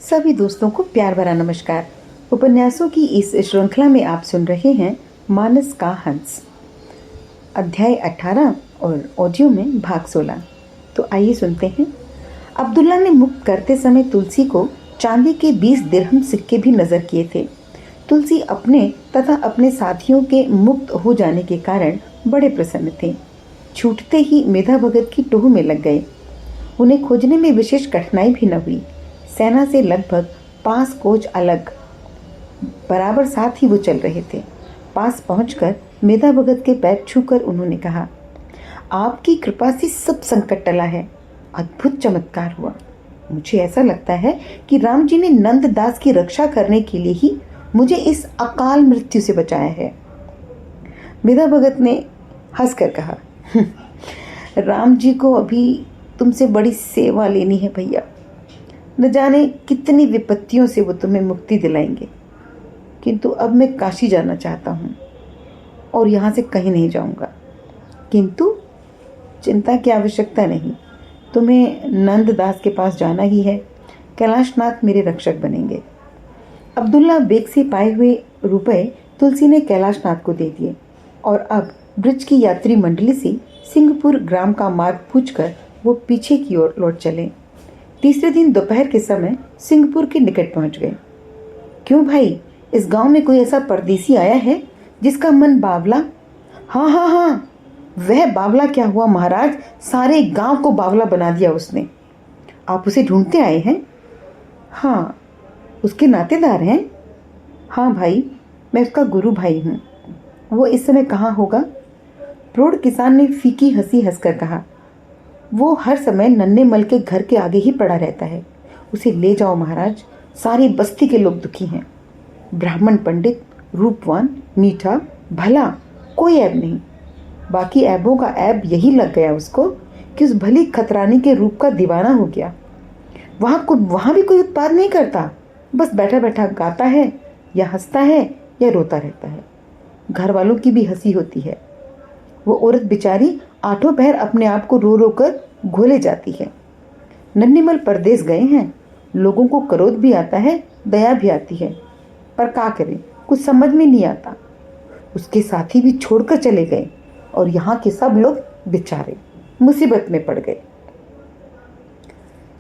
सभी दोस्तों को प्यार भरा नमस्कार। उपन्यासों की इस श्रृंखला में आप सुन रहे हैं मानस का हंस, अध्याय 18 और ऑडियो में भाग 16। तो आइए सुनते हैं। अब्दुल्ला ने मुक्त करते समय तुलसी को चांदी के 20 दिरहम सिक्के भी नजर किए थे। तुलसी अपने तथा अपने साथियों के मुक्त हो जाने के कारण बड़े प्रसन्न थे। छूटते ही मेधा भगत की टोह में लग गए। उन्हें खोजने में विशेष कठिनाई भी न हुई। सेना से लगभग 5 कोच अलग बराबर साथ ही वो चल रहे थे। पास पहुंचकर मेधा भगत के पैर छूकर उन्होंने कहा, आपकी कृपा से सब संकट टला है। अद्भुत चमत्कार हुआ। मुझे ऐसा लगता है कि राम जी ने नंददास की रक्षा करने के लिए ही मुझे इस अकाल मृत्यु से बचाया है। मेधा भगत ने हंसकर कहा, राम जी को अभी तुमसे बड़ी सेवा लेनी है भैया। न जाने कितनी विपत्तियों से वो तुम्हें मुक्ति दिलाएंगे। किंतु अब मैं काशी जाना चाहता हूँ और यहाँ से कहीं नहीं जाऊँगा। किंतु चिंता की आवश्यकता नहीं, तुम्हें नंददास के पास जाना ही है। कैलाशनाथ मेरे रक्षक बनेंगे। अब्दुल्ला बेग से पाए हुए रुपए तुलसी ने कैलाशनाथ को दे दिए और अब ब्रिज की यात्री मंडली से सिंहपुर ग्राम का मार्ग पूछकर वो पीछे की ओर लौट चले। तीसरे दिन दोपहर के समय सिंहपुर के निकट पहुंच गए। क्यों भाई, इस गांव में कोई ऐसा परदेसी आया है जिसका मन बावला? हाँ, वह बावला क्या हुआ महाराज, सारे गांव को बावला बना दिया उसने। आप उसे ढूंढते आए हैं? हाँ। उसके नातेदार हैं? हाँ भाई, मैं उसका गुरु भाई हूँ। वो इस समय कहाँ होगा? प्रौढ़ किसान ने फीकी हंसी हंसकर कहा, वो हर समय नन्हे मल के घर के आगे ही पड़ा रहता है। उसे ले जाओ महाराज, सारी बस्ती के लोग दुखी हैं। ब्राह्मण पंडित, रूपवान, मीठा, भला, कोई ऐब नहीं। बाकी ऐबों का ऐब यही लग गया उसको कि उस भली खतरानी के रूप का दीवाना हो गया। वहाँ भी कोई उत्पाद नहीं करता, बस बैठा बैठा गाता है या हंसता है या रोता रहता है। घर वालों की भी हंसी होती है। वो औरत बेचारी आठों पहर अपने आप को रो रो कर घोले जाती है। नन्हीमल परदेश गए हैं। लोगों को क्रोध भी आता है, दया भी आती है, पर क्या करें, कुछ समझ में नहीं आता। उसके साथी भी छोड़कर चले गए और यहाँ के सब लोग बेचारे मुसीबत में पड़ गए।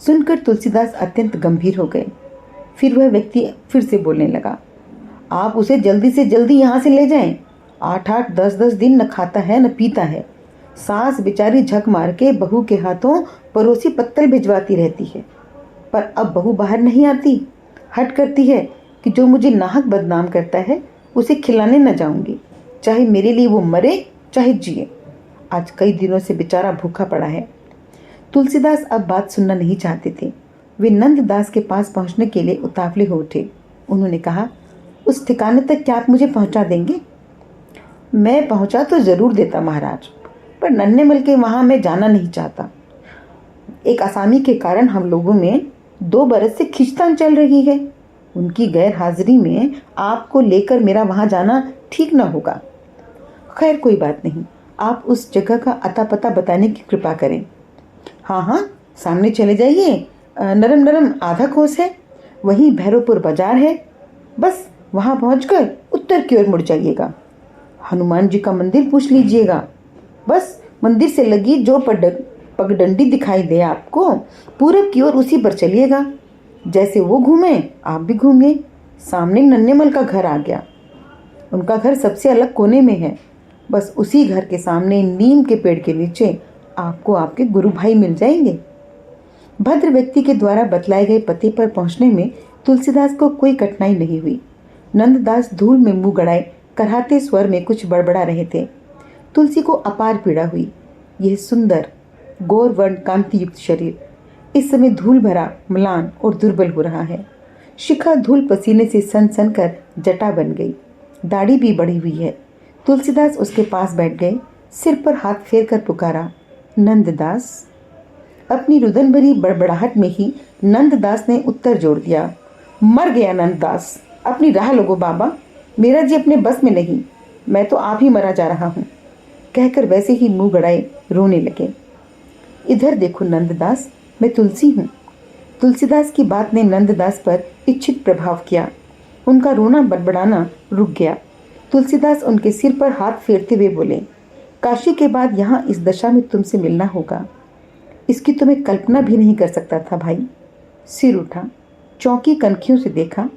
सुनकर तुलसीदास अत्यंत गंभीर हो गए। फिर वह व्यक्ति फिर से बोलने लगा, आप उसे जल्दी से जल्दी यहाँ से ले जाएं। 8-8, 10-10 दिन न खाता है न पीता है। सास बेचारी झक मार के बहू के हाथों पड़ोसी पत्तल भिजवाती रहती है, पर अब बहू बाहर नहीं आती। हट करती है कि जो मुझे नाहक बदनाम करता है उसे खिलाने न जाऊंगी, चाहे मेरे लिए वो मरे चाहे जिए। आज कई दिनों से बेचारा भूखा पड़ा है। तुलसीदास अब बात सुनना नहीं चाहते थे। वे नंददास के पास पहुंचने के लिए उतावले हो उठे। उन्होंने कहा, उस ठिकाने तक क्या आप मुझे पहुंचा देंगे? मैं पहुंचा तो जरूर देता महाराज, पर नन्हे मल के वहां मैं जाना नहीं चाहता। एक आसामी के कारण हम लोगों में 2 बरस से खींचतान चल रही है। उनकी गैर हाजिरी में आपको लेकर मेरा वहां जाना ठीक न होगा। खैर कोई बात नहीं, आप उस जगह का अता पता बताने की कृपा करें। हाँ, सामने चले जाइए। नरम नरम आधा कोस है, वहीं भैरवपुर बाजार है। बस वहां पहुंचकर उत्तर की ओर मुड़ जाइएगा। हनुमान जी का मंदिर पूछ लीजिएगा। बस मंदिर से लगी जो पगडंडी दिखाई दे आपको, पूरब की ओर उसी पर चलिएगा। जैसे वो घूमे आप भी घूमिए। सामने नन्हेमल का घर आ गया। उनका घर सबसे अलग कोने में है। बस उसी घर के सामने नीम के पेड़ के नीचे आपको आपके गुरु भाई मिल जाएंगे। भद्र व्यक्ति के द्वारा बतलाए गए पते पर पहुंचने में तुलसीदास को कोई कठिनाई नहीं हुई। नंददास धूल में मुंह गड़ाए कराहते स्वर में कुछ बड़बड़ा रहे थे। तुलसी को अपार पीड़ा हुई। यह सुंदर गौर वर्ण कांति युक्त शरीर इस समय धूल भरा, म्लान और दुर्बल हो रहा है। शिखा धूल पसीने से सन सन कर जटा बन गई। दाढ़ी भी बढ़ी हुई है। तुलसीदास उसके पास बैठ गए। सिर पर हाथ फेर कर पुकारा, नंददास। अपनी रुदन भरी बड़बड़ाहट में ही नंददास ने उत्तर जोड़ दिया, मर गया नंददास। अपनी राह लोगो बाबा, मेरा जी अपने बस में नहीं, मैं तो आप ही मरा जा रहा हूँ। कहकर वैसे ही मुंह गड़ाए रोने लगे। इधर देखो नंददास, मैं तुलसी हूँ। तुलसीदास की बात ने नंददास पर इच्छित प्रभाव किया। उनका रोना बड़बड़ाना रुक गया। तुलसीदास उनके सिर पर हाथ फेरते हुए बोले, काशी के बाद यहाँ इस दशा में तुमसे मिलना होगा, इसकी तो मैं कल्पना भी नहीं कर सकता था भाई। सिर उठा, चौंकी कनखियों से देखा,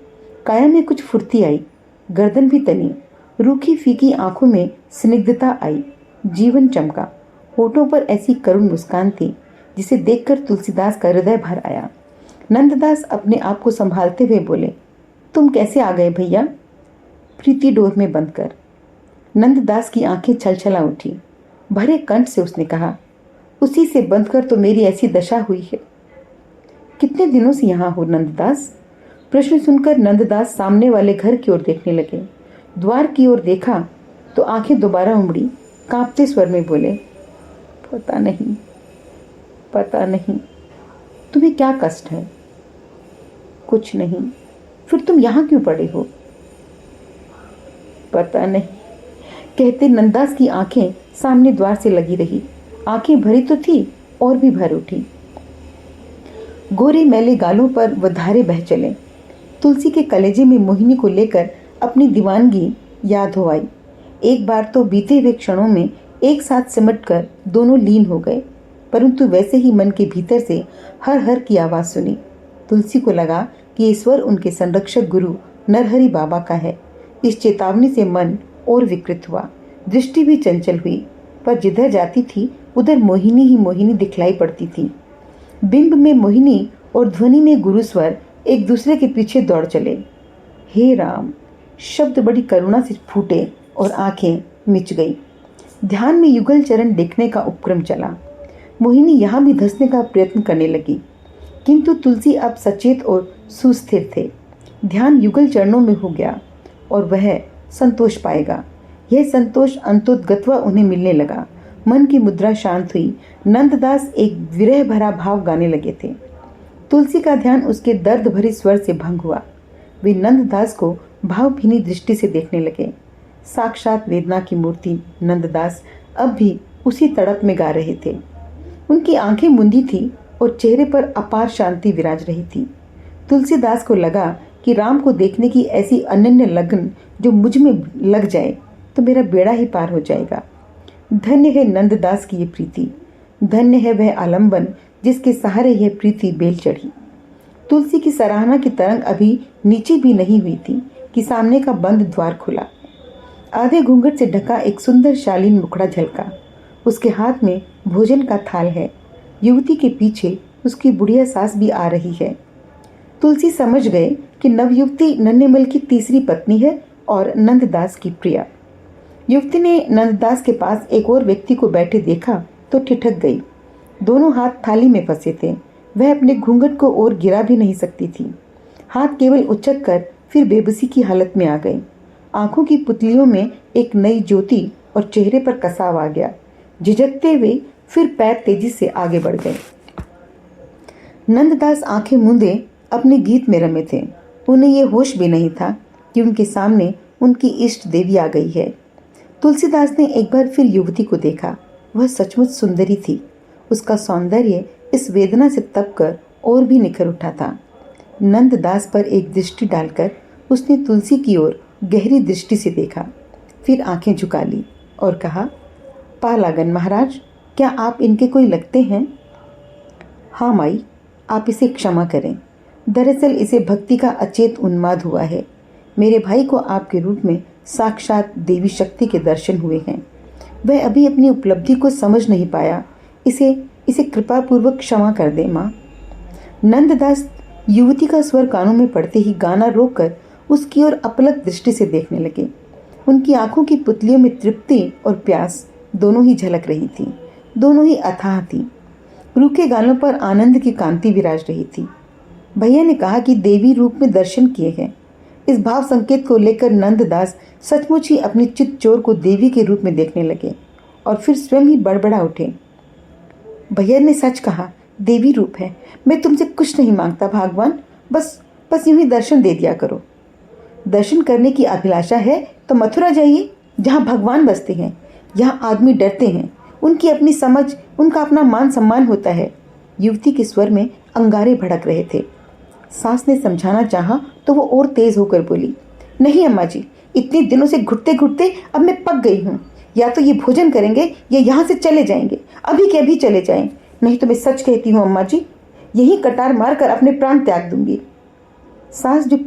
काया में कुछ फुर्ती आई, गर्दन भी तनी, रूखी फीकी आंखों में स्निग्धता आई, जीवन चमका, होठों पर ऐसी करुण मुस्कान थी जिसे देखकर तुलसीदास का हृदय भर आया। नंददास अपने आप को संभालते हुए बोले, तुम कैसे आ गए भैया? प्रीति डोर में बंद कर। नंददास की आंखें छलछला उठी। भरे कंठ से उसने कहा, उसी से बंद कर तो मेरी ऐसी दशा हुई है। कितने दिनों से यहाँ हो नंददास? प्रश्न सुनकर नंददास सामने वाले घर की ओर देखने लगे। द्वार की ओर देखा तो आंखें दोबारा उमड़ी, कांपते स्वर में बोले, पता नहीं, पता नहीं। तुम्हें क्या कष्ट है? कुछ नहीं। फिर तुम यहाँ क्यों पड़े हो? पता नहीं। कहते नंददास की आंखें सामने द्वार से लगी रही। आंखें भरी तो थी और भी भर उठी। गोरे मैले गालों पर वो धारे बह चले। तुलसी के कलेजे में मोहिनी को लेकर अपनी दीवानगी याद हो आई। एक बार तो बीते हुए क्षणों में एक साथ सिमटकर दोनों लीन हो गए, परंतु वैसे ही मन के भीतर से हर हर की आवाज सुनी। तुलसी को लगा कि ईश्वर उनके संरक्षक गुरु नरहरि बाबा का है। इस चेतावनी से मन और विकृत हुआ, दृष्टि भी चंचल हुई, पर जिधर जाती थी उधर मोहिनी ही मोहिनी दिखलाई पड़ती थी। बिंब में मोहिनी और ध्वनि में गुरुस्वर एक दूसरे के पीछे दौड़ चले। हे राम शब्द बड़ी करुणा से फूटे और आंखें मिच गई। ध्यान में युगल चरण देखने का उपक्रम चला। मोहिनी यहाँ भी धंसने का प्रयत्न करने लगी, किंतु तुलसी अब सचेत और सुस्थिर थे। ध्यान युगल चरणों में हो गया और वह संतोष पाएगा। यह संतोष अंतोदगत्वा उन्हें मिलने लगा। मन की मुद्रा शांत हुई। नंददास एक विरह भरा भाव गाने लगे थे। तुलसी का ध्यान उसके दर्द भरी स्वर से भंग हुआ। वे नंददास को भावभीनी दृष्टि से देखने लगे। साक्षात वेदना की मूर्ति नंददास अब भी उसी तड़प में गा रहे थे। उनकी आंखें मुंदी थी और चेहरे पर अपार शांति विराज रही थी। तुलसीदास को लगा कि राम को देखने की ऐसी अनन्य लगन जो मुझ में लग जाए तो मेरा बेड़ा ही पार हो जाएगा। धन्य है नंददास की ये प्रीति, धन्य है वह आलंबन जिसके सहारे यह प्रीति बेल चढ़ी। तुलसी की सराहना की तरंग अभी नीचे भी नहीं हुई थी कि सामने का बंद द्वार खुला। आधे घूंघट से ढका एक सुंदर शालीन मुखड़ा झलका। उसके हाथ में भोजन का थाल है। युवती के पीछे उसकी बुढ़िया सास भी आ रही है। तुलसी समझ गए कि नवयुवती नन्हेमल की तीसरी पत्नी है और नंददास की प्रिया। युवती ने नंददास के पास एक और व्यक्ति को बैठे देखा तो ठिठक गई। दोनों हाथ थाली में फंसे थे। वह अपने घूंघट को और गिरा भी नहीं सकती थी। हाथ केवल उचक कर फिर बेबसी की हालत में आ गई। आंखों की पुतलियों में एक नई ज्योति और चेहरे पर कसाव आ गया। झिझकते हुए फिर पैर तेजी से आगे बढ़ गए। नंददास आंखें मूंदे अपने गीत में रमे थे। उन्हें यह होश भी नहीं था कि उनके सामने उनकी इष्ट देवी आ गई है। तुलसीदास ने एक बार फिर युवती को देखा। वह सचमुच सुंदरी थी। उसका सौंदर्य इस वेदना से तप कर और भी निखर उठा था। नंददास पर एक दृष्टि डालकर उसने तुलसी की ओर गहरी दृष्टि से देखा, फिर आंखें झुका ली और कहा, पालागन महाराज, क्या आप इनके कोई लगते हैं? हाँ माई, आप इसे क्षमा करें। दरअसल इसे भक्ति का अचेत उन्माद हुआ है। मेरे भाई को आपके रूप में साक्षात देवी शक्ति के दर्शन हुए हैं। वह अभी अपनी उपलब्धि को समझ नहीं पाया। इसे कृपा पूर्वक क्षमा कर दे माँ। नंददास युवती का स्वर कानों में पड़ते ही गाना रोककर उसकी ओर अपलक दृष्टि से देखने लगे। उनकी आंखों की पुतलियों में तृप्ति और प्यास दोनों ही झलक रही थी। दोनों ही अथाह थी। रूखे गालों पर आनंद की कांति विराज रही थी। भैया ने कहा कि देवी रूप में दर्शन किए हैं। इस भाव संकेत को लेकर नंददास सचमुच ही अपनी चित चोर को देवी के रूप में देखने लगे और फिर स्वयं ही बड़बड़ा उठे। भैया ने सच कहा, देवी रूप है। मैं तुमसे कुछ नहीं मांगता भगवान, बस यूं ही दर्शन दे दिया करो। दर्शन करने की अभिलाषा है तो मथुरा जाइए, जहाँ भगवान बसते हैं। यहाँ आदमी डरते हैं। उनकी अपनी समझ, उनका अपना मान सम्मान होता है। युवती के स्वर में अंगारे भड़क रहे थे। सास ने समझाना चाहा तो वो और तेज होकर बोली, नहीं अम्मा जी, इतने दिनों से घुटते घुटते अब मैं पक गई हूँ। या तो ये भोजन करेंगे या यहाँ से चले जाएंगे, अभी के अभी चले जाएं, नहीं तो मैं सच कहती हूँ अम्मा जी, यही कटार मारकर अपने प्राण त्याग दूंगी। सास जो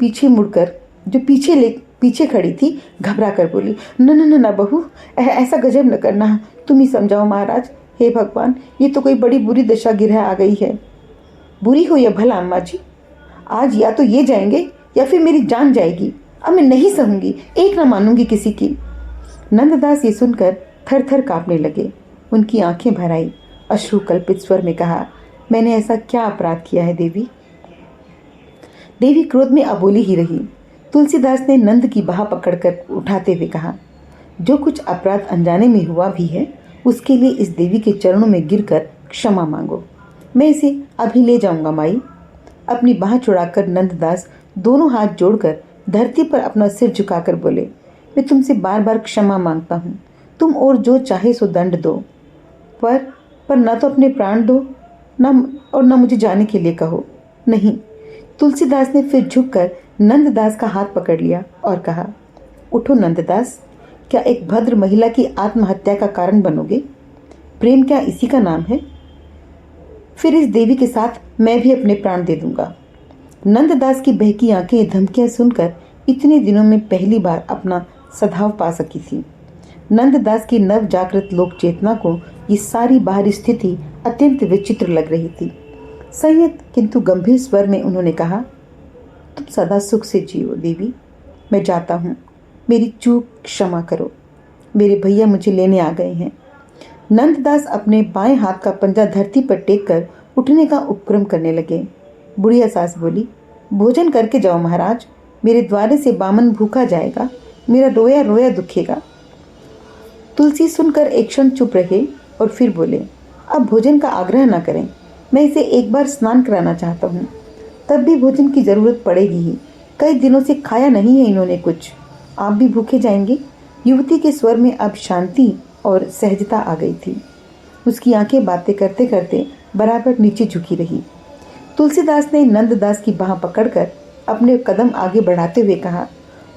पीछे खड़ी थी घबरा कर बोली, न न न न बहू, ऐसा गजब न करना, तुम ही समझाओ महाराज। हे भगवान, ये तो कोई बड़ी बुरी दशा गिरह आ गई है। बुरी हो या भला अम्मा जी, आज या तो ये जाएंगे या फिर मेरी जान जाएगी। अब मैं नहीं सहूंगी, एक न मानूंगी किसी की। नंददास ये सुनकर थर थर कांपने लगे। उनकी आंखें भर आई। अश्रु कल्पित स्वर में कहा, मैंने ऐसा क्या अपराध किया है देवी? देवी क्रोध में अबोली ही रही। तुलसीदास ने नंद की बाह पकड़कर उठाते हुए कहा, जो कुछ अपराध अनजाने में हुआ भी है उसके लिए इस देवी के चरणों में गिरकर क्षमा मांगो। मैं इसे अभी ले जाऊंगा माई। अपनी बाह छुड़ाकर नंददास दोनों हाथ जोड़कर धरती पर अपना सिर झुकाकर बोले, मैं तुमसे बार बार क्षमा मांगता हूँ। तुम और जो चाहे सो दंड दो, पर न तो अपने प्राण दो न मुझे जाने के लिए कहो। नहीं। तुलसीदास ने फिर झुककर नंददास का हाथ पकड़ लिया और कहा, उठो नंददास, क्या एक भद्र महिला की आत्महत्या का कारण बनोगे? प्रेम क्या इसी का नाम है? फिर इस देवी के साथ मैं भी अपने प्राण दे दूंगा। नंददास की बहकी आंखें धमकियां सुनकर इतने दिनों में पहली बार अपना सद्भाव पा सकी थी। नंददास की नव जागृत लोक चेतना को ये सारी बाहरी स्थिति अत्यंत विचित्र लग रही थी। संयत किंतु गंभीर स्वर में उन्होंने कहा, तुम सदा सुख से जियो देवी, मैं जाता हूँ, मेरी चूक क्षमा करो, मेरे भैया मुझे लेने आ गए हैं। नंददास अपने बाएं हाथ का पंजा धरती पर टेक कर उठने का उपक्रम करने लगे। बुढ़िया सास बोली, भोजन करके जाओ महाराज, मेरे द्वारे से बामन भूखा जाएगा, मेरा रोया रोया दुखेगा। तुलसी सुनकर एक क्षण चुप रहे और फिर बोले, अब भोजन का आग्रह न करें, मैं इसे एक बार स्नान कराना चाहता हूँ, तब भी भोजन की जरूरत पड़ेगी ही। कई दिनों से खाया नहीं है इन्होंने कुछ, आप भी भूखे जाएंगे। युवती के स्वर में अब शांति और सहजता आ गई थी। उसकी आंखें बातें करते करते बराबर नीचे झुकी रही। तुलसीदास ने नंददास की बाह पकड़कर अपने कदम आगे बढ़ाते हुए कहा,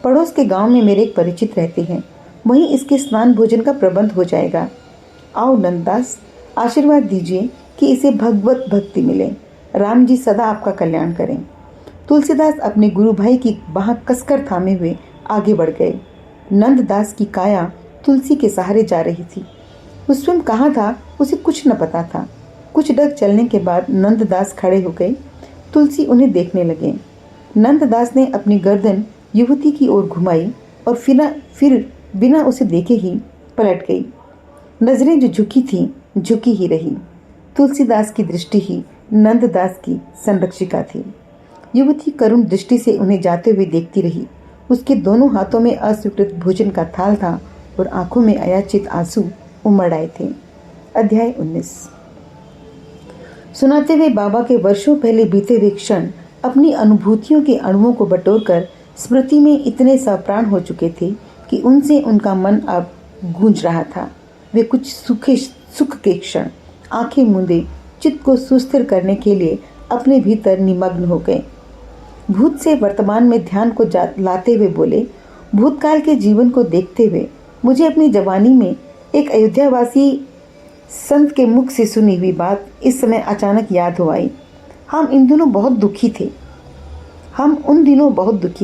पड़ोस के गांव में मेरे एक परिचित रहते हैं, वहीं इसके स्नान भोजन का प्रबंध हो जाएगा। आओ नंददास, आशीर्वाद दीजिए कि इसे भगवत भक्ति मिले। राम जी सदा आपका कल्याण करें। तुलसीदास अपने गुरु भाई की बाह कसकर थामे हुए आगे बढ़ गए। नंददास की काया तुलसी के सहारे जा रही थी। वो स्वयं कहाँ था उसे कुछ न पता था। कुछ डग चलने के बाद नंददास खड़े हो गए। तुलसी उन्हें देखने लगे। नंददास ने अपनी गर्दन युवती की ओर घुमाई और फिर बिना उसे देखे ही पलट गई। नजरें जो झुकी थीं, झुकी ही रही। तुलसीदास की दृष्टि ही नंददास की संरक्षिका थी। युवती करुण दृष्टि से उन्हें जाते हुए देखती रही। उसके दोनों हाथों में अस्वीकृत भोजन का थाल था और आंखों में अयाचित आंसू उमड़ आए थे। अध्याय 19। सुनाते हुए बाबा के वर्षों पहले बीते हुए क्षण अपनी अनुभूतियों के अणुओं को बटोरकर स्मृति में इतने सप्राण हो चुके थे कि उनसे उनका मन अब गूंज रहा था। वे कुछ सुख के क्षण आंखें मूंदे चित्त को सुस्थिर करने के लिए अपने भीतर निमग्न हो गए। भूत से वर्तमान में ध्यान को लाते हुए बोले, भूतकाल के जीवन को देखते हुए मुझे अपनी जवानी में एक अयोध्यावासी संत के मुख से सुनी हुई बात इस समय अचानक याद हो आई। हम उन दिनों बहुत दुखी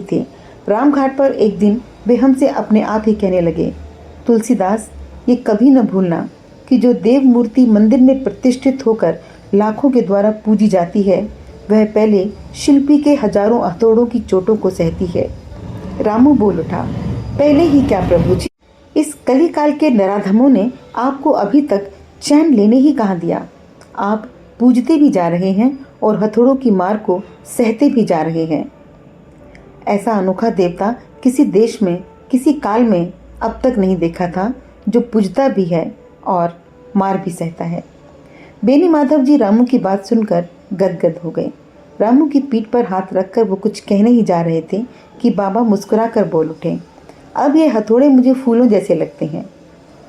थे। रामघाट पर एक दिन वे हमसे अपने आप ही कहने लगे, तुलसीदास, ये कभी न भूलना कि जो देव मूर्ति मंदिर में प्रतिष्ठित होकर लाखों के द्वारा पूजी जाती है, वह पहले शिल्पी के हजारों हथौड़ों की चोटों को सहती है। रामू बोल उठा, पहले ही क्या प्रभु जी, इस कलिकाल के नराधमों ने आपको अभी तक चैन लेने ही कहाँ दिया। आप पूजते भी जा रहे हैं और हथौड़ों की मार को सहते भी जा रहे हैं। ऐसा अनोखा देवता किसी देश में किसी काल में अब तक नहीं देखा था, जो पूजता भी है और मार भी सहता है। बेनी माधव जी रामू की बात सुनकर गदगद हो गए। रामू की पीठ पर हाथ रखकर वो कुछ कहने ही जा रहे थे कि बाबा मुस्कुराकर बोल उठे, अब ये हथौड़े मुझे फूलों जैसे लगते हैं।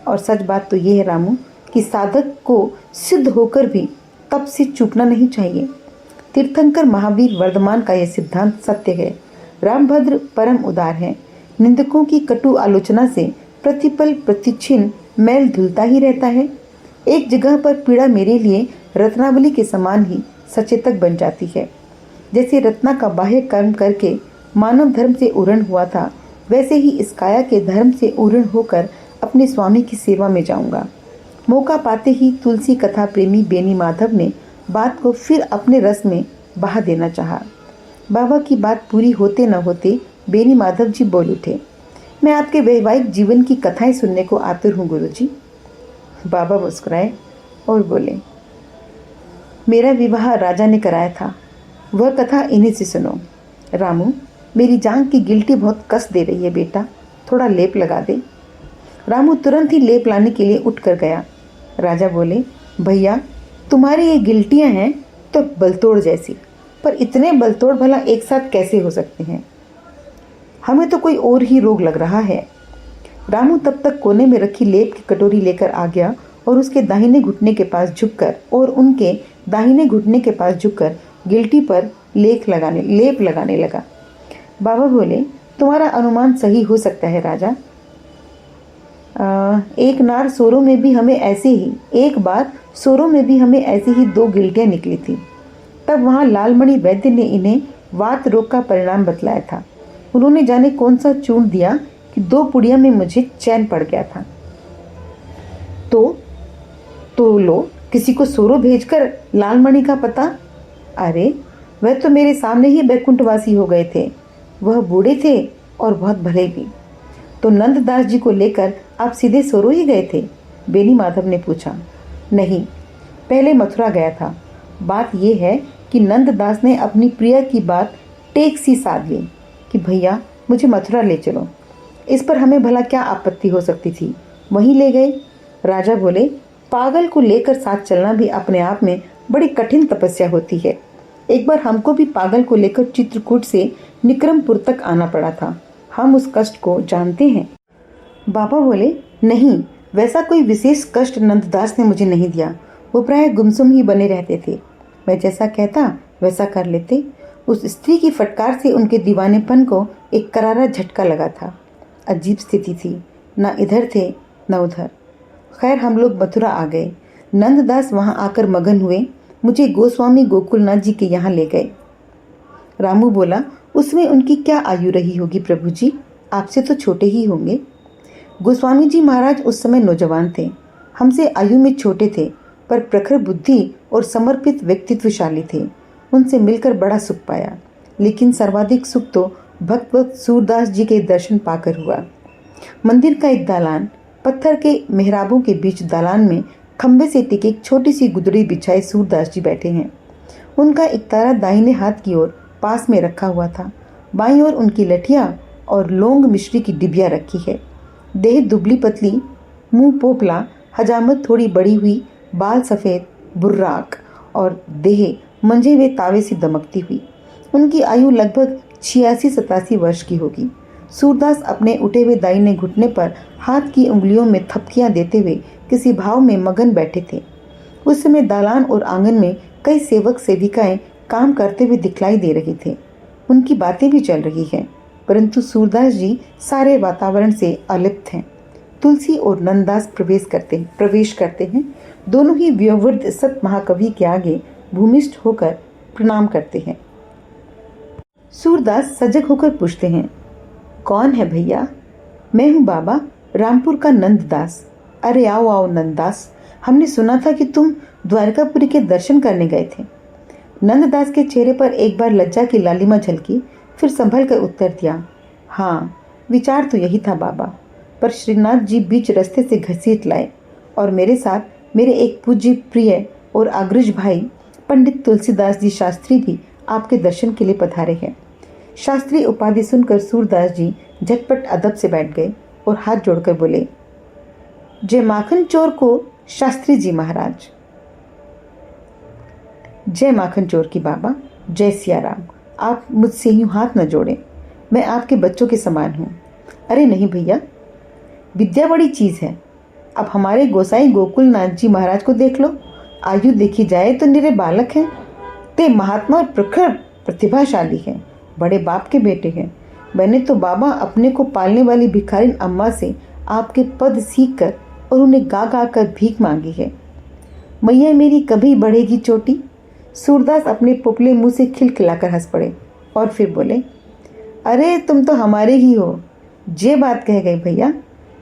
और सच बात तो ये है रामू कि साधक को सिद्ध होकर भी तब से चूकना नहीं चाहिए। तीर्थंकर महावीर वर्धमान का यह सिद्धांत सत्य है। रामभद्र परम उदार है। निंदकों की कटु आलोचना से प्रतिपल प्रतिक्षण मैल धुलता ही रहता है। एक जगह पर पीड़ा मेरे लिए रत्नावली के समान ही सचेतक बन जाती है। जैसे रत्ना का बाह्य कर्म करके मानव धर्म से उरण हुआ था, वैसे ही इस काया के धर्म से उरण होकर अपने स्वामी की सेवा में जाऊंगा। मौका पाते ही तुलसी कथा प्रेमी बेनी माधव ने बात को फिर अपने रस में बहा देना चाहा। बाबा की बात पूरी होते न होते बेनी माधव जी बोल उठे, मैं आपके वैवाहिक जीवन की कथाएं सुनने को आतुर हूँ गुरुजी। बाबा मुस्कुराए और बोले, मेरा विवाह राजा ने कराया था, वह कथा इन्हीं से सुनो। रामू, मेरी जांघ की गिल्टी बहुत कस दे रही है बेटा, थोड़ा लेप लगा दे। रामू तुरंत ही लेप लाने के लिए उठ कर गया। राजा बोले, भैया तुम्हारी ये गिल्टियां हैं तो बलतोड़ जैसी, पर इतने बलतोड़ भला एक साथ कैसे हो सकते हैं? हमें तो कोई और ही रोग लग रहा है। रामू तब तक कोने में रखी लेप की कटोरी लेकर आ गया और उसके दाहिने घुटने के पास झुककर गिल्टी पर लेप लगाने लगा। बाबा बोले, तुम्हारा अनुमान सही हो सकता है राजा। एक बार सोरों में भी हमें ऐसे ही 2 गिल्टियाँ निकली थी। तब वहाँ लालमणि वैद्य ने इन्हें वात रोग का परिणाम बतलाया था। उन्होंने जाने कौन सा चूर्ण दिया कि 2 पुड़िया में मुझे चैन पड़ गया था। तो लो किसी को सोरो भेजकर लालमणि का पता। अरे वह तो मेरे सामने ही बैकुंठवासी हो गए थे। वह बूढ़े थे और बहुत भले भी। तो नंददास जी को लेकर आप सीधे सोरो ही गए थे? बेनी माधव ने पूछा। नहीं, पहले मथुरा गया था। बात यह है कि नंददास ने अपनी प्रिया की बात टेक सी साध ली कि भैया मुझे मथुरा ले चलो। इस पर हमें भला क्या आपत्ति हो सकती थी, वहीं ले गए। राजा बोले, पागल को लेकर साथ चलना भी अपने आप में बड़ी कठिन तपस्या होती है। एक बार हमको भी पागल को लेकर चित्रकूट से निक्रमपुर तक आना पड़ा था। हम उस कष्ट को जानते हैं। बाबा बोले, नहीं, वैसा कोई विशेष कष्ट नंददास ने मुझे नहीं दिया। वो प्राय गुमसुम ही बने रहते थे। मैं जैसा कहता वैसा कर लेते। उस स्त्री की फटकार से उनके दीवानेपन को एक करारा झटका लगा था। अजीब स्थिति थी, न इधर थे न उधर। खैर हम लोग मथुरा आ गए। नंददास वहां आकर मगन हुए। मुझे गोस्वामी गोकुलनाथ जी के यहाँ ले गए। रामू बोला, उसमें उनकी क्या आयु रही होगी प्रभु जी? आपसे तो छोटे ही होंगे। गोस्वामी जी महाराज उस समय नौजवान थे, हमसे आयु में छोटे थे, पर प्रखर बुद्धि और समर्पित व्यक्तित्वशाली थे। उनसे मिलकर बड़ा सुख पाया, लेकिन सर्वाधिक सुख तो भक्त सूरदास जी के दर्शन पाकर हुआ। मंदिर का एक दालान, पत्थर के मेहराबों के बीच दालान में खंबे से टिके एक छोटी सी गुदड़ी बिछाए सूरदास जी बैठे हैं। उनका एक तारा दाहिने हाथ की ओर पास में रखा हुआ था। बाईं ओर उनकी लठिया और लौंग मिश्री की डिबिया रखी है। देह दुबली पतली, मुंह पोपला, हजामत थोड़ी बड़ी हुई, बाल सफ़ेद बुर्राक और देह मंजे हुए तावे से दमकती हुई। उनकी आयु लगभग 86-87 वर्ष की होगी। सूरदास अपने उठे हुए दाहिने घुटने पर हाथ की उंगलियों में थपकियां देते हुए किसी भाव में मगन बैठे थे। उस समय दालान और आंगन में कई सेवक सेविकाएं काम करते हुए दिखलाई दे रहे थे। उनकी बातें भी चल रही हैं, परंतु सूरदास जी सारे वातावरण से अलिप्त हैं। तुलसी और नंददास प्रवेश करते हैं। दोनों ही व्योवृद्ध सत महाकवि के आगे भूमिष्ठ होकर प्रणाम करते हैं। सूरदास सजग होकर पूछते हैं, कौन है भैया? मैं हूँ बाबा, रामपुर का नंददास। अरे आओ आओ नंददास, हमने सुना था कि तुम द्वारकापुरी के दर्शन करने गए थे। नंददास के चेहरे पर एक बार लज्जा की लालिमा झलकी, फिर संभल कर उत्तर दिया, हाँ, विचार तो यही था बाबा, पर श्रीनाथ जी बीच रास्ते से घसीट लाए और मेरे साथ मेरे एक पूज्य प्रिय और अग्रज भाई पंडित तुलसीदास जी शास्त्री भी आपके दर्शन के लिए पधारे हैं। शास्त्री उपाधि सुनकर सूरदास जी झटपट अदब से बैठ गए और हाथ जोड़कर बोले, जय माखन चोर को शास्त्री जी महाराज। जय माखन चोर की बाबा, जय सिया राम। आप मुझसे यूं हाथ न जोड़ें, मैं आपके बच्चों के समान हूँ। अरे नहीं भैया, विद्या बड़ी चीज़ है। अब हमारे गोसाई गोकुलनाथ जी महाराज को देख लो, आयु देखी जाए तो निरे बालक हैं। ते महात्मा और प्रखर प्रतिभाशाली हैं, बड़े बाप के बेटे हैं। मैंने तो बाबा अपने को पालने वाली भिखारिन अम्मा से आपके पद सीख कर और उन्हें गा गा कर भीख मांगी है। मैया मेरी कभी बढ़ेगी चोटी। सूरदास अपने पुपले मुंह से खिलखिलाकर हंस पड़े और फिर बोले, अरे तुम तो हमारे ही हो। जे बात कह गई भैया,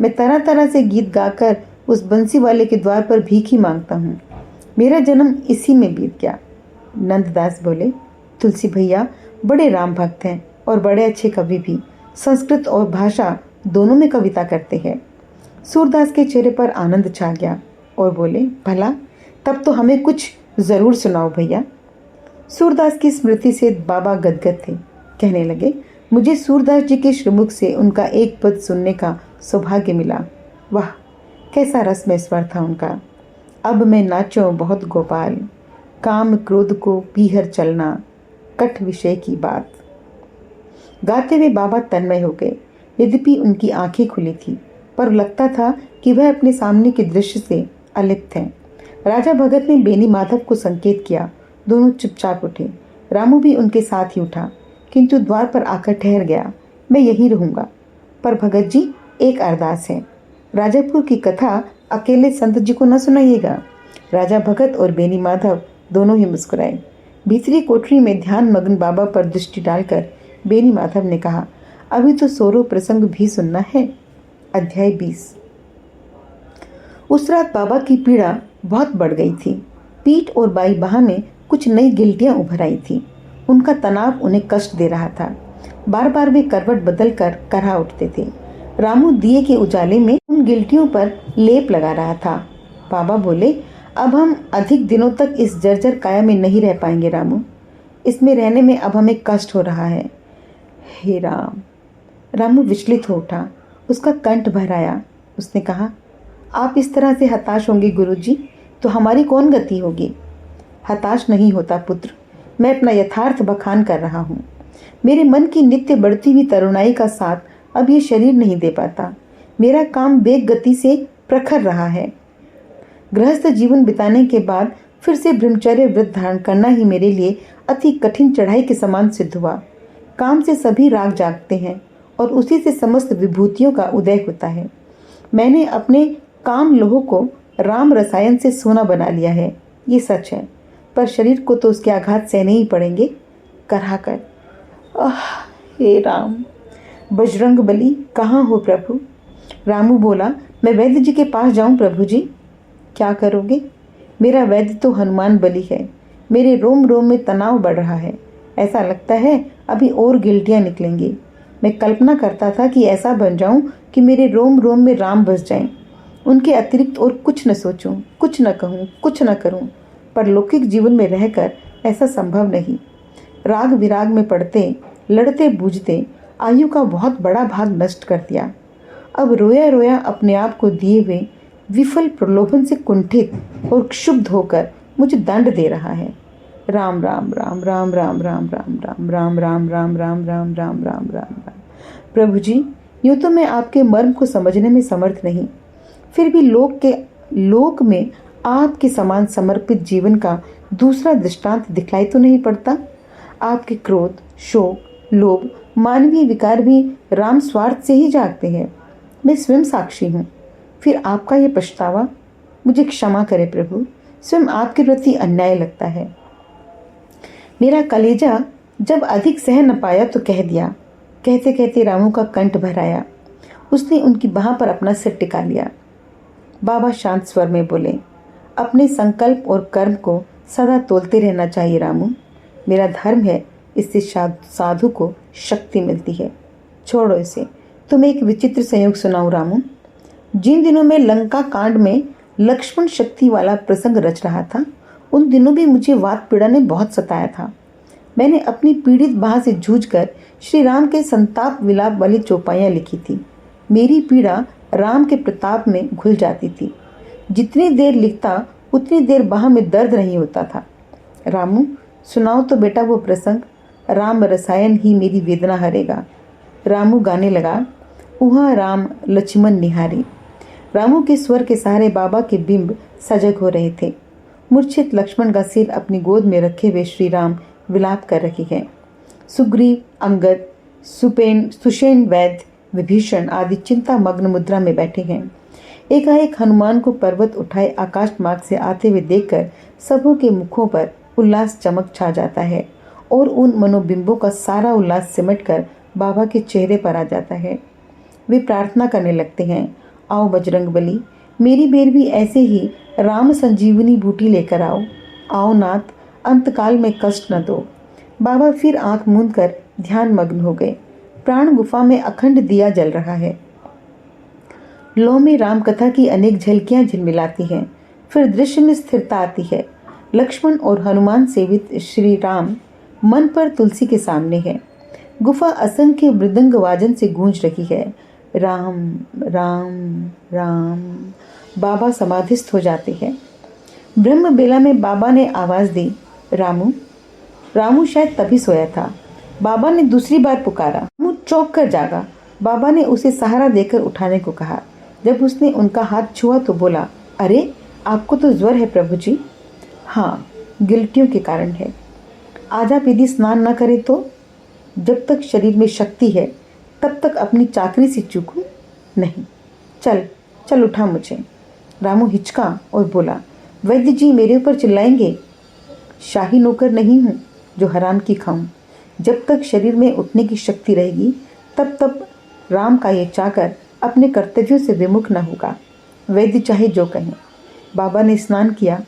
मैं तरह तरह से गीत गाकर उस बंसी वाले के द्वार पर भीख ही मांगता हूँ। मेरा जन्म इसी में बीत गया। नंददास बोले, तुलसी भैया बड़े राम भक्त हैं और बड़े अच्छे कवि भी। संस्कृत और भाषा दोनों में कविता करते हैं। सूरदास के चेहरे पर आनंद छा गया और बोले, भला तब तो हमें कुछ ज़रूर सुनाओ भैया। सूरदास की स्मृति से बाबा गदगद थे। कहने लगे, मुझे सूरदास जी के श्रीमुख से उनका एक पद सुनने का सौभाग्य मिला। वाह, कैसा रसमय स्वर था उनका। अब मैं नाचो बहुत गोपाल, काम क्रोध को पीहर चलना, कठ विषय की बात। गाते हुए बाबा तन्मय हो गए। यद्यपि उनकी आंखें खुली थी, पर लगता था कि वह अपने सामने के दृश्य से अलिप्त हैं। राजा भगत ने बेनी माधव को संकेत किया। दोनों चुपचाप उठे। रामू भी उनके साथ ही उठा, किंतु द्वार पर आकर ठहर गया। मैं यहीं रहूंगा, पर भगत जी एक अरदास है। राजापुर की कथा अकेले संत जी को न सुनाइएगा। राजा भगत और बेनी माधव दोनों ही मुस्कुराए। भीतरी कोठरी में ध्यान मग्न बाबा पर दृष्टि डालकर बेनी माधव ने कहा, अभी तो सोरो प्रसंग भी सुनना है। अध्याय 20। उस रात बाबा की पीड़ा बहुत बढ़ गई थी। पीठ और बाई बाह में कुछ नई गिल्टियां उभर आई थी। उनका तनाव उन्हें कष्ट दे रहा था। बार बार वे करवट बदल कर करहा उठते थे। रामू दिए के उजाले में उन गिल्टियों पर लेप लगा रहा था। बाबा बोले, अब हम अधिक दिनों तक इस जर्जर काया में नहीं रह पाएंगे रामू। इसमें रहने में अब हमें कष्ट हो रहा है। हे राम। रामू विचलित हो उठा। उसका कंठ भर आया। उसने कहा, आप इस तरह से हताश होंगे गुरुजी, तो हमारी कौन गति होगी। हताश नहीं होता पुत्र, मैं अपना यथार्थ बखान कर रहा हूँ। मेरे मन की नित्य बढ़ती हुई तरुणाई का साथ अब ये शरीर नहीं दे पाता। मेरा काम वेग गति से प्रखर रहा है। गृहस्थ जीवन बिताने के बाद फिर से ब्रह्मचर्य व्रत धारण करना ही मेरे लिए अति कठिन चढ़ाई के समान सिद्ध हुआ। काम से सभी राग जागते हैं और उसी से समस्त विभूतियों का उदय होता है। मैंने अपने काम लोह को राम रसायन से सोना बना लिया है, ये सच है, पर शरीर को तो उसके आघात सहने ही पड़ेंगे। करहा कर, हे राम। बजरंग बली कहाँ हो प्रभु। रामू बोला, मैं वैद्य जी के पास जाऊं प्रभु जी। क्या करोगे। मेरा वैद्य तो हनुमान बली है। मेरे रोम रोम में तनाव बढ़ रहा है। ऐसा लगता है अभी और गिल्टियां निकलेंगी। मैं कल्पना करता था कि ऐसा बन जाऊं कि मेरे रोम रोम में राम बस जाएं। उनके अतिरिक्त और कुछ न सोचूं, कुछ न कहूं, कुछ न करूं। पर लौकिक जीवन में रहकर ऐसा संभव नहीं। राग विराग में पड़ते, लड़ते बूझते आयु का बहुत बड़ा भाग नष्ट कर दिया। अब रोया रोया अपने आप को दिए हुए विफल प्रलोभन से कुंठित और क्षुब्ध होकर मुझे दंड दे रहा है। राम राम राम राम राम राम राम राम राम राम राम राम राम राम राम राम। प्रभु जी, यूँ तो मैं आपके मर्म को समझने में समर्थ नहीं, फिर भी लोक में आपके समान समर्पित जीवन का दूसरा दृष्टांत दिखलाई तो नहीं पड़ता। आपके क्रोध, शोक, लोभ, मानवीय विकार भी राम स्वार्थ से ही जागते हैं। मैं स्वयं साक्षी हूँ। फिर आपका ये पछतावा, मुझे क्षमा करे प्रभु, स्वयं आपके प्रति अन्याय लगता है। मेरा कलेजा जब अधिक सह न पाया तो कह दिया। कहते कहते रामू का कंठ भर आया। उसने उनकी बाह पर अपना सिर टिका लिया। बाबा शांत स्वर में बोले, अपने संकल्प और कर्म को सदा तोलते रहना चाहिए रामू। मेरा धर्म है, इससे साधु को शक्ति मिलती है। छोड़ो इसे। तुम्हें एक विचित्र संयोग सुनाऊं रामू। जिन दिनों में लंका कांड में लक्ष्मण शक्ति वाला प्रसंग रच रहा था, उन दिनों भी मुझे वात पीड़ा ने बहुत सताया था। मैंने अपनी पीड़ित बाह से जूझकर श्री राम के संताप विलाप वाली चौपाइयाँ लिखी थी। मेरी पीड़ा राम के प्रताप में घुल जाती थी। जितनी देर लिखता उतनी देर बाह में दर्द नहीं होता था। रामू, सुनाओ तो बेटा वो प्रसंग। राम रसायन ही मेरी वेदना हरेगा। रामू गाने लगा, उहाँ राम लक्ष्मण निहारी। रामू के स्वर के सहारे बाबा के बिंब सजग हो रहे थे। मूर्छित लक्ष्मण का सिर अपनी गोद में रखे हुए श्री राम विलाप कर रहे हैं। सुग्रीव, अंगद, सुषेण, वैद्य, विभीषण आदि चिंता मग्न मुद्रा में बैठे हैं। एकाएक हनुमान को पर्वत उठाए आकाश मार्ग से आते हुए देखकर सबों के मुखों पर उल्लास चमक छा जाता है और उन मनोबिंबों का सारा उल्लास सिमटकर बाबा के चेहरे पर आ जाता है। वे प्रार्थना करने लगते हैं, आओ बजरंगबली, मेरी बेर भी ऐसे ही राम संजीवनी बूटी लेकर आओ। आओ नाथ, अंतकाल में कष्ट न दो। बाबा फिर आंख मूंद कर ध्यान मग्न हो गए। प्राण गुफा में अखंड दिया जल रहा है। लौ में राम कथा की अनेक झलकियां झिलमिलाती हैं। फिर दृश्य में स्थिरता आती है। लक्ष्मण और हनुमान सेवित श्री राम मन पर तुलसी के सामने है। गुफा असंख्य मृदंग वाजन से गूंज रही है। राम राम राम। बाबा समाधिस्थ हो जाते हैं। ब्रह्म बेला में बाबा ने आवाज दी, रामू। रामू शायद तभी सोया था। बाबा ने दूसरी बार पुकारा। रामू चौंक कर जागा। बाबा ने उसे सहारा देकर उठाने को कहा। जब उसने उनका हाथ छुआ तो बोला, अरे आपको तो ज्वर है प्रभु जी। हाँ, गिल्टियों के कारण है। आज आप यदि स्नान न करें तो जब तक शरीर में शक्ति है तब तक अपनी चाकरी से चूकूं नहीं। चल चल उठा मुझे। रामू हिचका और बोला, वैद्य जी मेरे ऊपर चिल्लाएंगे। शाही नौकर नहीं हूँ जो हराम की खाऊं। जब तक शरीर में उठने की शक्ति रहेगी तब तक राम का ये चाकर अपने कर्तव्यों से विमुख न होगा, वैद्य चाहे जो कहें। बाबा ने स्नान किया।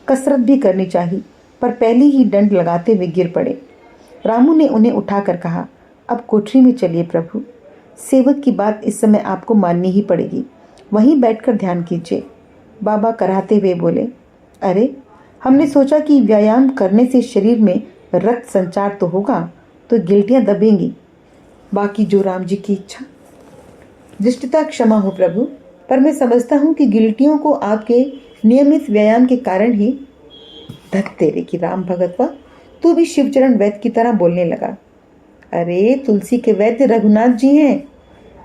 कसरत भी करनी चाहिए, पर पहले ही दंड लगाते हुए गिर पड़े। रामू ने उन्हें उठाकर कहा, अब कोठरी में चलिए प्रभु। सेवक की बात इस समय आपको माननी ही पड़ेगी। वहीं बैठकर ध्यान कीजिए। बाबा कराहते हुए बोले, अरे हमने सोचा कि व्यायाम करने से शरीर में रक्त संचार तो होगा, तो गिल्टियाँ दबेंगी। बाकी जो राम जी की इच्छा। दृष्टता क्षमा हो प्रभु, पर मैं समझता हूँ कि गिल्टियों को आपके नियमित व्यायाम के कारण ही। धत तेरे की राम भगतवा, तू भी शिवचरण वैद्य की तरह बोलने लगा। अरे तुलसी के वैद्य रघुनाथ जी हैं।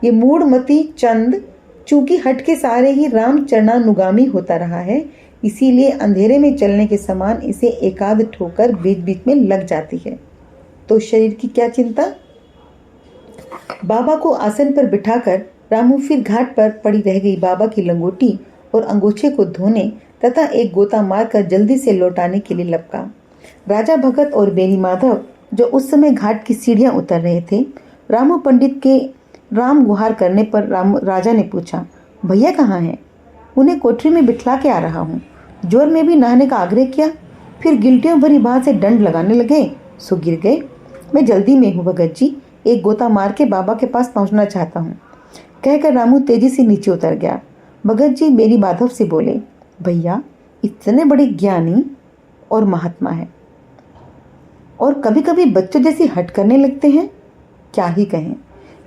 ये मूढ़मती चंद चूंकि हट के सारे ही राम चरणानुगामी होता रहा है, इसीलिए अंधेरे में चलने के समान इसे एकाध ठोकर बीच बीच में लग जाती है। तो शरीर की क्या चिंता। बाबा को आसन पर बिठाकर रामू फिर घाट पर पड़ी रह गई बाबा की लंगोटी और अंगोछे को धोने तथा एक गोता मारकर जल्दी से लौटाने के लिए लपका। राजा भगत और बेनी माधव जो उस समय घाट की सीढ़ियां उतर रहे थे, रामू पंडित के राम गुहार करने पर राजा ने पूछा, भैया कहाँ हैं? उन्हें कोठरी में बिठला के आ रहा हूँ। जोर में भी नहाने का आग्रह किया, फिर गिल्टियों भरी बात से दंड लगाने लगे, सो गिर गए। मैं जल्दी में हूँ भगत जी, एक गोता मार के बाबा के पास पहुँचना चाहता हूँ। कहकर रामू तेजी से नीचे उतर गया। भगत जी बेनी माधव से बोले, भैया इतने बड़े ज्ञानी और महात्मा है और कभी कभी बच्चों जैसी हट करने लगते हैं, क्या ही कहें।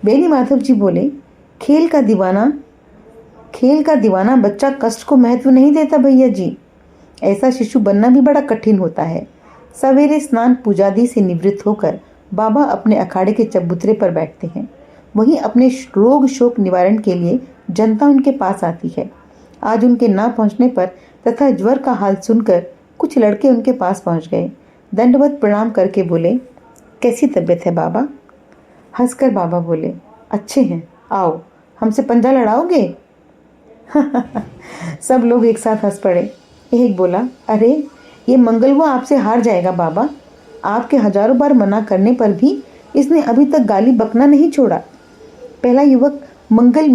बेनी माधव जी बोले, खेल का दीवाना बच्चा कष्ट को महत्व नहीं देता भैया जी। ऐसा शिशु बनना भी बड़ा कठिन होता है। सवेरे स्नान पूजादि से निवृत्त होकर बाबा अपने अखाड़े के चबूतरे पर बैठते हैं। वहीं अपने रोग शोक निवारण के लिए जनता उनके पास आती है। आज उनके ना पहुंचने पर तथा ज्वर का हाल सुनकर कुछ लड़के उनके पास पहुंच गए। दंडवत प्रणाम करके बोले, कैसी तबीयत है बाबा? हंसकर बाबा बोले, अच्छे हैं, आओ हमसे पंजा लड़ाओगे? सब लोग एक साथ हंस पड़े। एक बोला, अरे ये मंगलवा आपसे हार जाएगा बाबा। आपके हजारों बार मना करने पर भी इसने अभी तक गाली बकना नहीं छोड़ा। पहला युवक मंगल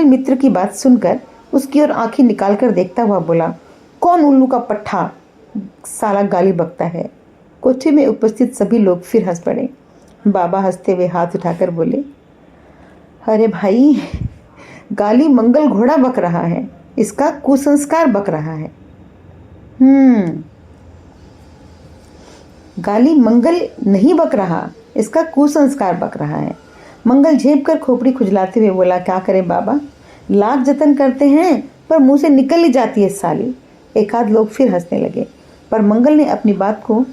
मित्र की बात सुनकर उसकी ओर आंखें निकालकर देखता हुआ बोला, कौन उल्लू का पट्ठा साला गाली बकता है। कोठरी में उपस्थित सभी लोग फिर हंस पड़े। बाबा हंसते हुए हाथ उठाकर बोले, अरे भाई, गाली मंगल घोड़ा बक रहा है, इसका कुसंस्कार बक रहा है। गाली मंगल नहीं बक रहा, इसका कुसंस्कार बक रहा है। मंगल झेप कर खोपड़ी खुजलाते हुए बोला, क्या करे बाबा, लाख जतन करते हैं पर मुंह से निकल ही जाती है साली। एक आध लोग फिर हंसने लगे, पर मंगल ने अपनी बात को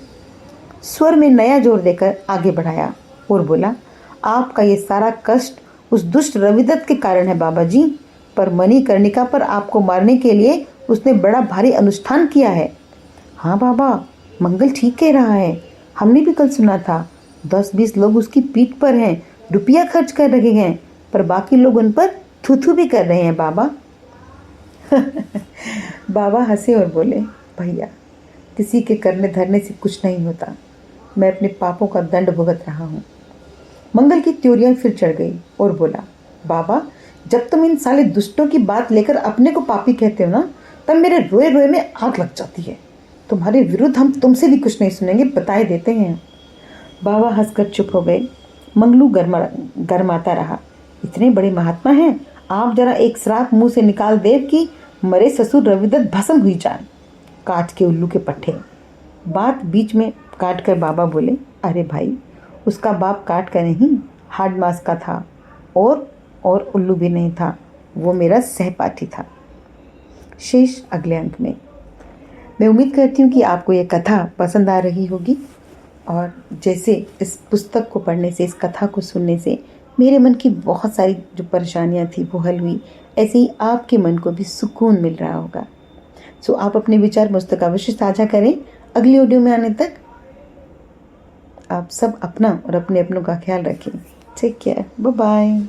स्वर में नया जोर देकर आगे बढ़ाया और बोला, आपका ये सारा कष्ट उस दुष्ट रविदत्त के कारण है बाबा जी, पर मणिकर्णिका पर आपको मारने के लिए उसने बड़ा भारी अनुष्ठान किया है। हाँ बाबा, मंगल ठीक कह रहा है। हमने भी कल सुना था 10-20 लोग उसकी पीठ पर हैं, रुपया खर्च कर रहे हैं, पर बाकी लोग उन पर थू भी कर रहे हैं बाबा। बाबा हंसे और बोले, भैया, किसी के करने धरने से कुछ नहीं होता। मैं अपने पापों का दंड भुगत रहा हूँ। मंगल की त्योरियां फिर चढ़ गई और बोला, बाबा, जब तुम इन साले दुष्टों की बात लेकर अपने को पापी कहते हो ना, तब मेरे रोए रोए में आग लग जाती है। तुम्हारे विरुद्ध हम तुमसे भी कुछ नहीं सुनेंगे, बताए देते हैं। बाबा हंसकर चुप हो गए। मंगलू गरमाता रहा, इतने बड़े महात्मा हैं, आप जरा एक श्राप मुंह से निकाल दे कि मरे ससुर रविदत्त भस्म हुई जाए। काट के उल्लू के पट्टे। बात बीच में काट कर बाबा बोले, अरे भाई, उसका बाप काट कर नहीं, हार्ड मास का था, और उल्लू भी नहीं था, वो मेरा सहपाठी था। शेष अगले अंक में। मैं उम्मीद करती हूँ कि आपको ये कथा पसंद आ रही होगी, और जैसे इस पुस्तक को पढ़ने से, इस कथा को सुनने से मेरे मन की बहुत सारी जो परेशानियाँ थी वो हल हुई, ऐसे ही आपके मन को भी सुकून मिल रहा होगा। सो आप अपने विचार मुझ तक अवश्य साझा करें। अगली ऑडियो में आने तक आप सब अपना और अपने अपनों का ख्याल रखें। Take care, bye bye.